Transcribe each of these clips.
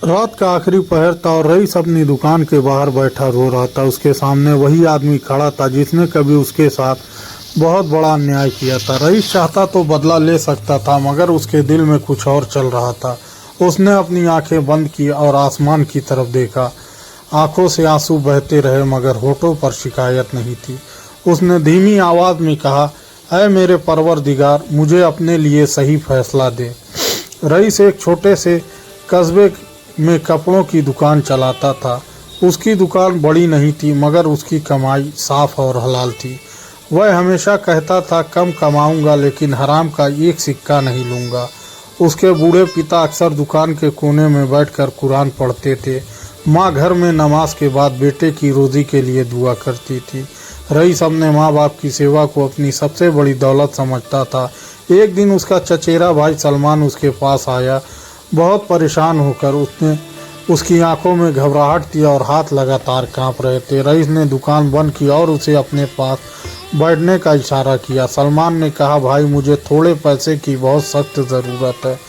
रात का आखिरी पहर था और रईस अपनी दुकान के बाहर बैठा रो रहा था। उसके सामने वही आदमी खड़ा था जिसने कभी उसके साथ बहुत बड़ा अन्याय किया था। रईस चाहता तो बदला ले सकता था, मगर उसके दिल में कुछ और चल रहा था। उसने अपनी आंखें बंद की और आसमान की तरफ देखा। आंखों से आंसू बहते रहे, मगर होठों पर शिकायत नहीं थी। उसने धीमी आवाज में कहा, ऐ मेरे परवरदिगार, मुझे अपने लिए सही फैसला दे। रईस एक छोटे से कस्बे में कपड़ों की दुकान चलाता था। उसकी दुकान बड़ी नहीं थी, मगर उसकी कमाई साफ और हलाल थी। वह हमेशा कहता था, कम कमाऊंगा लेकिन हराम का एक सिक्का नहीं लूंगा। उसके बूढ़े पिता अक्सर दुकान के कोने में बैठकर कुरान पढ़ते थे। माँ घर में नमाज के बाद बेटे की रोजी के लिए दुआ करती थी। रईस अपने माँ बाप की सेवा को अपनी सबसे बड़ी दौलत समझता था। एक दिन उसका चचेरा भाई सलमान उसके पास आया। बहुत परेशान होकर उसने उसकी आंखों में घबराहट थी और हाथ लगातार कांप रहे थे। रईस ने दुकान बंद की और उसे अपने पास बैठने का इशारा किया। सलमान ने कहा, भाई मुझे थोड़े पैसे की बहुत सख्त ज़रूरत है।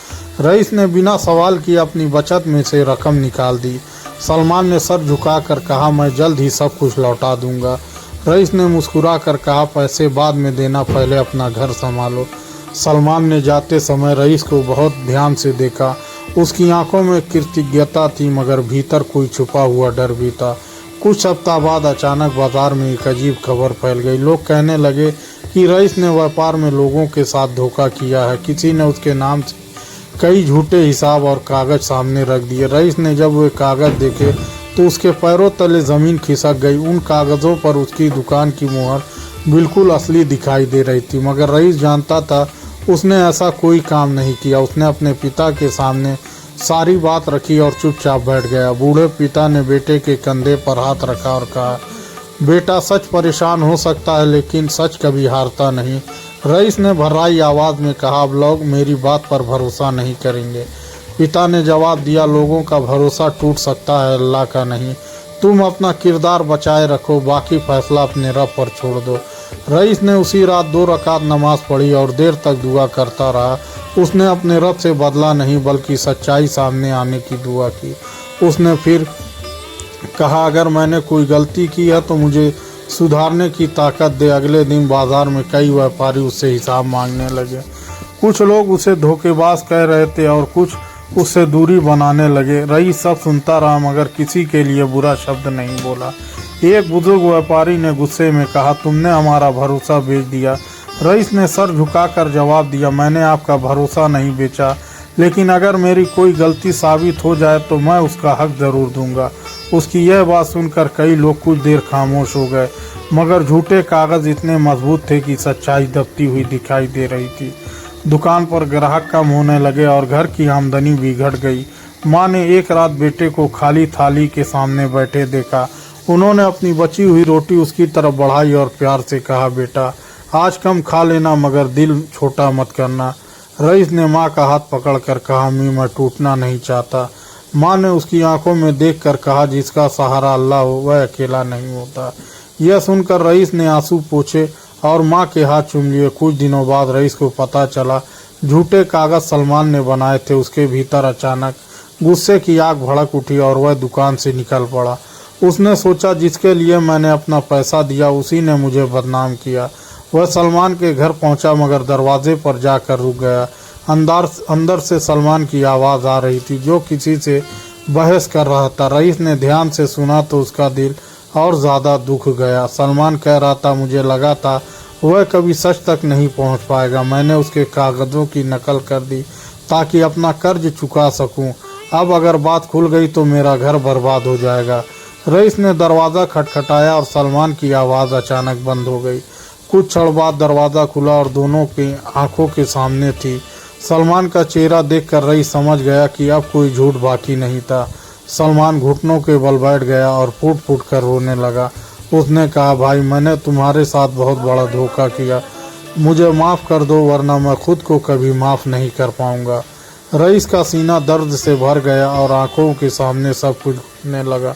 रईस ने बिना सवाल किए अपनी बचत में से रकम निकाल दी। सलमान ने सर झुकाकर कहा, मैं जल्द ही सब कुछ लौटा दूंगा। रईस ने मुस्कुरा कर कहा, पैसे बाद में देना, पहले अपना घर संभालो। सलमान ने जाते समय रईस को बहुत ध्यान से देखा। उसकी आंखों में कृतज्ञता थी, मगर भीतर कोई छुपा हुआ डर भी था। कुछ सप्ताह बाद अचानक बाजार में एक अजीब खबर फैल गई। लोग कहने लगे कि रईस ने व्यापार में लोगों के साथ धोखा किया है। किसी ने उसके नाम से कई झूठे हिसाब और कागज सामने रख दिए। रईस ने जब वे कागज देखे तो उसके पैरों तले ज़मीन खिसक गई। उन कागज़ों पर उसकी दुकान की मुहर बिल्कुल असली दिखाई दे रही थी, मगर रईस जानता था उसने ऐसा कोई काम नहीं किया। उसने अपने पिता के सामने सारी बात रखी और चुपचाप बैठ गया। बूढ़े पिता ने बेटे के कंधे पर हाथ रखा और कहा, बेटा सच परेशान हो सकता है लेकिन सच कभी हारता नहीं। रईस ने भर्राई आवाज़ में कहा, अब लोग मेरी बात पर भरोसा नहीं करेंगे। पिता ने जवाब दिया, लोगों का भरोसा टूट सकता है, अल्लाह का नहीं। तुम अपना किरदार बचाए रखो, बाकी फैसला अपने रब पर छोड़ दो। रईस ने उसी रात 2 रकात नमाज पढ़ी और देर तक दुआ करता रहा। उसने अपने रब से बदला नहीं बल्कि सच्चाई सामने आने की दुआ की। उसने फिर कहा, अगर मैंने कोई गलती की है तो मुझे सुधारने की ताकत दे। अगले दिन बाजार में कई व्यापारी उससे हिसाब मांगने लगे। कुछ लोग उसे धोखेबाज कह रहे थे और कुछ उससे दूरी बनाने लगे। रईस सब सुनता रहा, मगर किसी के लिए बुरा शब्द नहीं बोला। एक बुजुर्ग व्यापारी ने गुस्से में कहा, तुमने हमारा भरोसा बेच दिया। रईस ने सर झुकाकर जवाब दिया, मैंने आपका भरोसा नहीं बेचा, लेकिन अगर मेरी कोई गलती साबित हो जाए तो मैं उसका हक ज़रूर दूंगा। उसकी यह बात सुनकर कई लोग कुछ देर खामोश हो गए, मगर झूठे कागज़ इतने मजबूत थे कि सच्चाई दबती हुई दिखाई दे रही थी। दुकान पर ग्राहक कम होने लगे और घर की आमदनी बिगड़ गई। माँ ने एक रात बेटे को खाली थाली के सामने बैठे देखा। उन्होंने अपनी बची हुई रोटी उसकी तरफ बढ़ाई और प्यार से कहा, बेटा आज कम खा लेना, मगर दिल छोटा मत करना। रईस ने माँ का हाथ पकड़कर कहा, अम्मी मैं टूटना नहीं चाहता। माँ ने उसकी आंखों में देखकर कहा, जिसका सहारा अल्लाह हो वह अकेला नहीं होता। यह सुनकर रईस ने आंसू पोंछे और माँ के हाथ चूम लिए। कुछ दिनों बाद रईस को पता चला झूठे कागज सलमान ने बनाए थे। उसके भीतर अचानक गुस्से की आग भड़क उठी और वह दुकान से निकल पड़ा। उसने सोचा, जिसके लिए मैंने अपना पैसा दिया उसी ने मुझे बदनाम किया। वह सलमान के घर पहुंचा, मगर दरवाजे पर जाकर रुक गया। अंदर से सलमान की आवाज़ आ रही थी, जो किसी से बहस कर रहा था। रईस ने ध्यान से सुना तो उसका दिल और ज़्यादा दुख गया। सलमान कह रहा था, मुझे लगा था वह कभी सच तक नहीं पहुंच पाएगा। मैंने उसके कागज़ों की नकल कर दी ताकि अपना कर्ज चुका सकूं। अब अगर बात खुल गई तो मेरा घर बर्बाद हो जाएगा। रईस ने दरवाज़ा खटखटाया और सलमान की आवाज़ अचानक बंद हो गई। कुछ क्षण बाद दरवाज़ा खुला और दोनों की आंखों के सामने थी। सलमान का चेहरा देखकर रईस समझ गया कि अब कोई झूठ बाकी नहीं था। सलमान घुटनों के बल बैठ गया और फूट फूट कर रोने लगा। उसने कहा, भाई मैंने तुम्हारे साथ बहुत बड़ा धोखा किया, मुझे माफ़ कर दो वरना मैं खुद को कभी माफ़ नहीं कर पाऊंगा। रईस का सीना दर्द से भर गया और आंखों के सामने सब कुछ घुटने लगा।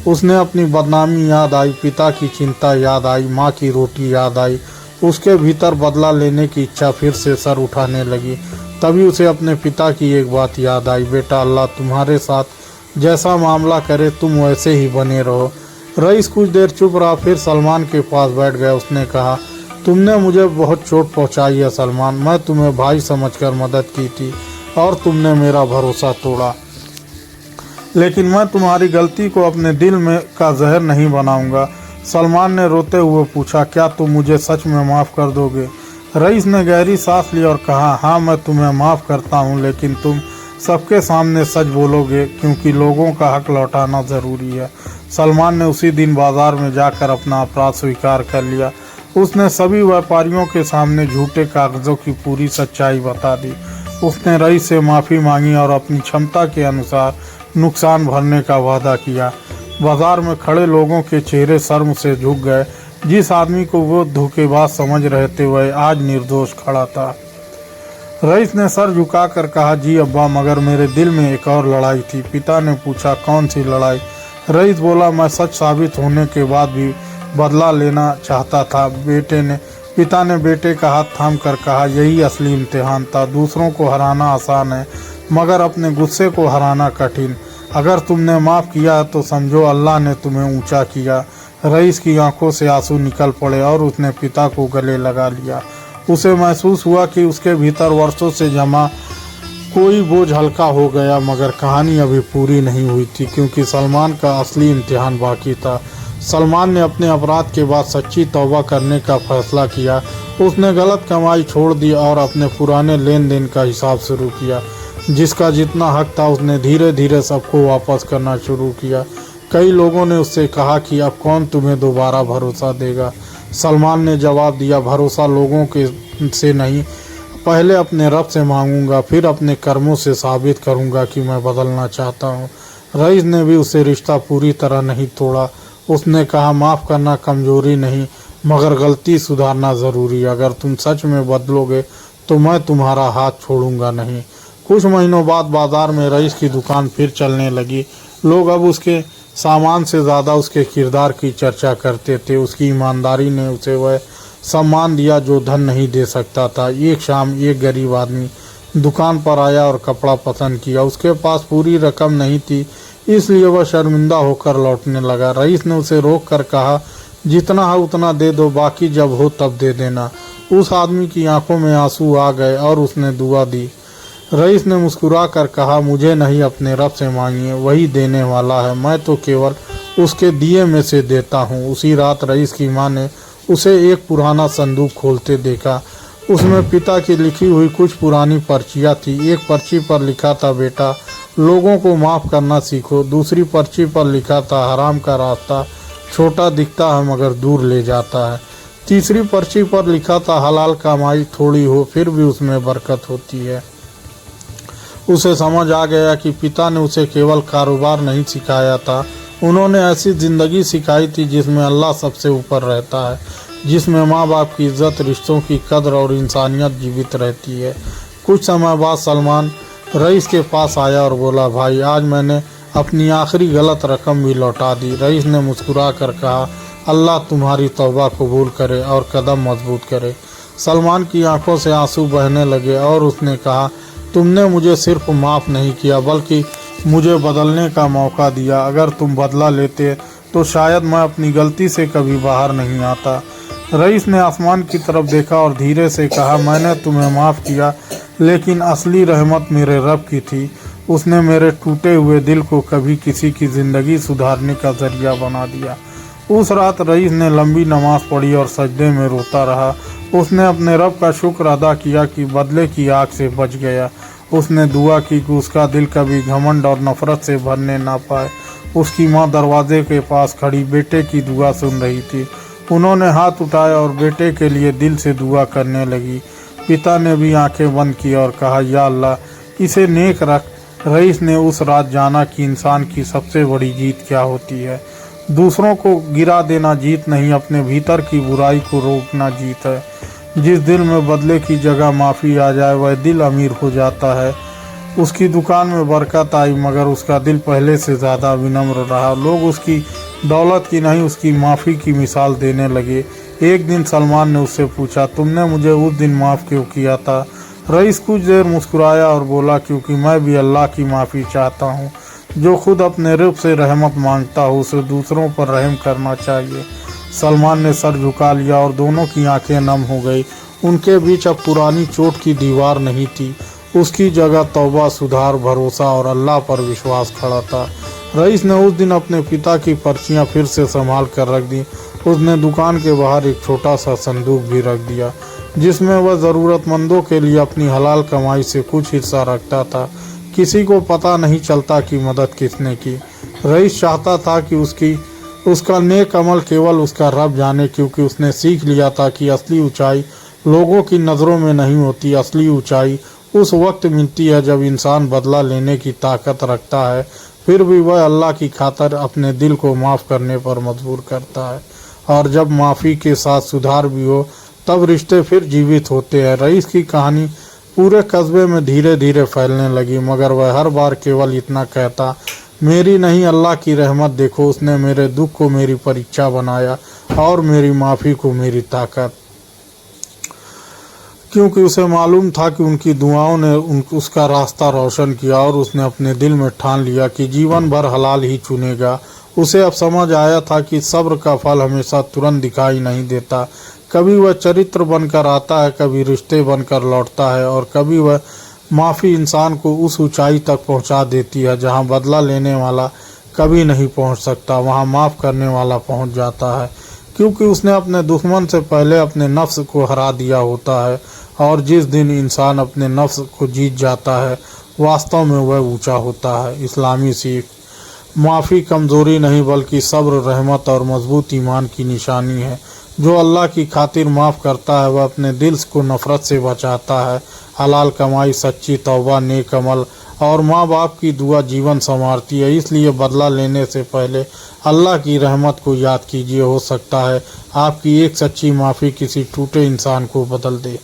उसने अपनी बदनामी याद आई, पिता की चिंता याद आई, माँ की रोटी याद आई। उसके भीतर बदला लेने की इच्छा फिर से सर उठाने लगी। तभी उसे अपने पिता की एक बात याद आई, बेटा अल्लाह तुम्हारे साथ जैसा मामला करे तुम वैसे ही बने रहो। रईस कुछ देर चुप रहा, फिर सलमान के पास बैठ गया। उसने कहा, तुमने मुझे बहुत चोट पहुंचाई है सलमान। मैं तुम्हें भाई समझकर मदद की थी और तुमने मेरा भरोसा तोड़ा, लेकिन मैं तुम्हारी गलती को अपने दिल में का जहर नहीं बनाऊंगा। सलमान ने रोते हुए पूछा, क्या तुम मुझे सच में माफ़ कर दोगे? रईस ने गहरी सांस ली और कहा, हाँ मैं तुम्हें माफ़ करता हूँ, लेकिन तुम सबके सामने सच बोलोगे, क्योंकि लोगों का हक लौटाना ज़रूरी है। सलमान ने उसी दिन बाजार में जाकर अपना अपराध स्वीकार कर लिया। उसने सभी व्यापारियों के सामने झूठे कागज़ों की पूरी सच्चाई बता दी। उसने रईस से माफ़ी मांगी और अपनी क्षमता के अनुसार नुकसान भरने का वादा किया। बाजार में खड़े लोगों के चेहरे शर्म से झुक गए। जिस आदमी को वो धोखेबाज समझ रहे थे वह आज निर्दोष खड़ा था। रईस ने सर झुकाकर कहा, जी अब्बा, मगर मेरे दिल में एक और लड़ाई थी। पिता ने पूछा, कौन सी लड़ाई? रईस बोला, मैं सच साबित होने के बाद भी बदला लेना चाहता था। पिता ने बेटे का हाथ थाम कर कहा, यही असली इम्तिहान था। दूसरों को हराना आसान है, मगर अपने गुस्से को हराना कठिन। अगर तुमने माफ़ किया तो समझो अल्लाह ने तुम्हें ऊंचा किया। रईस की आंखों से आंसू निकल पड़े और उसने पिता को गले लगा लिया। उसे महसूस हुआ कि उसके भीतर वर्षों से जमा कोई बोझ हल्का हो गया, मगर कहानी अभी पूरी नहीं हुई थी, क्योंकि सलमान का असली इम्तिहान बाकी था। सलमान ने अपने अपराध के बाद सच्ची तौबा करने का फैसला किया। उसने गलत कमाई छोड़ दी और अपने पुराने लेन देन का हिसाब शुरू किया। जिसका जितना हक था उसने धीरे धीरे सबको वापस करना शुरू किया। कई लोगों ने उससे कहा कि अब कौन तुम्हें दोबारा भरोसा देगा। सलमान ने जवाब दिया, भरोसा लोगों के से नहीं, पहले अपने रब से मांगूंगा, फिर अपने कर्मों से साबित करूंगा कि मैं बदलना चाहता हूं। रईस ने भी उसे रिश्ता पूरी तरह नहीं तोड़ा। उसने कहा, माफ़ करना कमजोरी नहीं, मगर गलती सुधारना ज़रूरी है। अगर तुम सच में बदलोगे तो मैं तुम्हारा हाथ छोड़ूंगा नहीं। कुछ महीनों बाद बाजार में रईस की दुकान फिर चलने लगी। लोग अब उसके सामान से ज़्यादा उसके किरदार की चर्चा करते थे। उसकी ईमानदारी ने उसे वह सम्मान दिया जो धन नहीं दे सकता था। एक शाम एक गरीब आदमी दुकान पर आया और कपड़ा पसंद किया। उसके पास पूरी रकम नहीं थी, इसलिए वह शर्मिंदा होकर लौटने लगा। रईस ने उसे रोक कर कहा, जितना है उतना दे दो, बाकी जब हो तब दे देना। उस आदमी की आंखों में आंसू आ गए और उसने दुआ दी। रईस ने मुस्कुरा कर कहा, मुझे नहीं, अपने रब से मांगिए, वही देने वाला है, मैं तो केवल उसके दिए में से देता हूँ। उसी रात रईस की माँ ने उसे एक पुराना संदूक खोलते देखा। उसमें पिता की लिखी हुई कुछ पुरानी पर्चियाँ थी। एक पर्ची पर लिखा था, बेटा लोगों को माफ़ करना सीखो। दूसरी पर्ची पर लिखा था, हराम का रास्ता छोटा दिखता है मगर दूर ले जाता है। तीसरी पर्ची पर लिखा था, हलाल कमाई थोड़ी हो फिर भी उसमें बरकत होती है। उसे समझ आ गया कि पिता ने उसे केवल कारोबार नहीं सिखाया था, उन्होंने ऐसी ज़िंदगी सिखाई थी जिसमें अल्लाह सबसे ऊपर रहता है, जिसमें माँ बाप की इज्जत, रिश्तों की कदर और इंसानियत जीवित रहती है। कुछ समय बाद सलमान रईस के पास आया और बोला, भाई आज मैंने अपनी आखिरी गलत रकम भी लौटा दी। रईस ने मुस्कुरा कर कहा, अल्लाह तुम्हारी तौबा कबूल करे और कदम मजबूत करे। सलमान की आंखों से आंसू बहने लगे और उसने कहा, तुमने मुझे सिर्फ माफ़ नहीं किया बल्कि मुझे बदलने का मौका दिया। अगर तुम बदला लेते तो शायद मैं अपनी गलती से कभी बाहर नहीं आता। रईस ने आसमान की तरफ देखा और धीरे से कहा, मैंने तुम्हें माफ़ किया, लेकिन असली रहमत मेरे रब की थी। उसने मेरे टूटे हुए दिल को कभी किसी की ज़िंदगी सुधारने का ज़रिया बना दिया। उस रात रईस ने लंबी नमाज पढ़ी और सजदे में रोता रहा। उसने अपने रब का शुक्र अदा किया कि बदले की आग से बच गया। उसने दुआ की कि उसका दिल कभी घमंड और नफरत से भरने ना पाए। उसकी माँ दरवाजे के पास खड़ी बेटे की दुआ सुन रही थी। उन्होंने हाथ उठाया और बेटे के लिए दिल से दुआ करने लगी। पिता ने भी आंखें बंद की और कहा, या अल्लाह इसे नेक रख। रईस ने उस रात जाना कि इंसान की सबसे बड़ी जीत क्या होती है। दूसरों को गिरा देना जीत नहीं, अपने भीतर की बुराई को रोकना जीत है। जिस दिल में बदले की जगह माफ़ी आ जाए वह दिल अमीर हो जाता है। उसकी दुकान में बरकत आई मगर उसका दिल पहले से ज़्यादा विनम्र रहा। लोग उसकी दौलत की नहीं उसकी माफ़ी की मिसाल देने लगे। एक दिन सलमान ने उससे पूछा, तुमने मुझे उस दिन माफ़ क्यों किया था? रईस कुछ देर मुस्कुराया और बोला, क्योंकि मैं भी अल्लाह की माफ़ी चाहता हूँ। जो खुद अपने रब से रहमत मांगता हो उसे दूसरों पर रहम करना चाहिए। सलमान ने सर झुका लिया और दोनों की आंखें नम हो गई। उनके बीच अब पुरानी चोट की दीवार नहीं थी, उसकी जगह तौबा, सुधार, भरोसा और अल्लाह पर विश्वास खड़ा था। रईस ने उस दिन अपने पिता की पर्चियां फिर से संभाल कर रख दी। उसने दुकान के बाहर एक छोटा सा संदूक भी रख दिया जिसमें वह ज़रूरतमंदों के लिए अपनी हलाल कमाई से कुछ हिस्सा रखता था। किसी को पता नहीं चलता कि मदद किसने की। रईस चाहता था कि उसका नेक अमल केवल उसका रब जाने, क्योंकि उसने सीख लिया था कि असली ऊंचाई लोगों की नज़रों में नहीं होती। असली ऊंचाई उस वक्त मिलती है जब इंसान बदला लेने की ताकत रखता है, फिर भी वह अल्लाह की खातिर अपने दिल को माफ़ करने पर मजबूर करता है। और जब माफ़ी के साथ सुधार भी हो तब रिश्ते फिर जीवित होते हैं। रईस की कहानी पूरे कस्बे में धीरे धीरे फैलने लगी, मगर वह हर बार केवल इतना कहता, मेरी नहीं अल्लाह की रहमत देखो, उसने मेरे दुख को मेरी परीक्षा बनाया और मेरी माफ़ी को मेरी ताकत। क्योंकि उसे मालूम था कि उनकी दुआओं ने उसका रास्ता रोशन किया और उसने अपने दिल में ठान लिया कि जीवन भर हलाल ही चुनेगा। उसे अब समझ आया था कि सब्र का फल हमेशा तुरंत दिखाई नहीं देता। कभी वह चरित्र बनकर आता है, कभी रिश्ते बनकर लौटता है और कभी वह माफ़ी इंसान को उस ऊंचाई तक पहुंचा देती है जहां बदला लेने वाला कभी नहीं पहुंच सकता, वहां माफ़ करने वाला पहुंच जाता है। क्योंकि उसने अपने दुश्मन से पहले अपने नफ्स को हरा दिया होता है, और जिस दिन इंसान अपने नफ्स को जीत जाता है वास्तव में वह ऊंचा होता है। इस्लामी सीख, माफ़ी कमज़ोरी नहीं बल्कि सब्र, रहमत और मजबूत ईमान की निशानी है। जो अल्लाह की खातिर माफ़ करता है वह अपने दिल को नफ़रत से बचाता है। हलाल कमाई, सच्ची तौबा, नेक अमल और माँ बाप की दुआ जीवन संवारती है। इसलिए बदला लेने से पहले अल्लाह की रहमत को याद कीजिए, हो सकता है आपकी एक सच्ची माफ़ी किसी टूटे इंसान को बदल दे।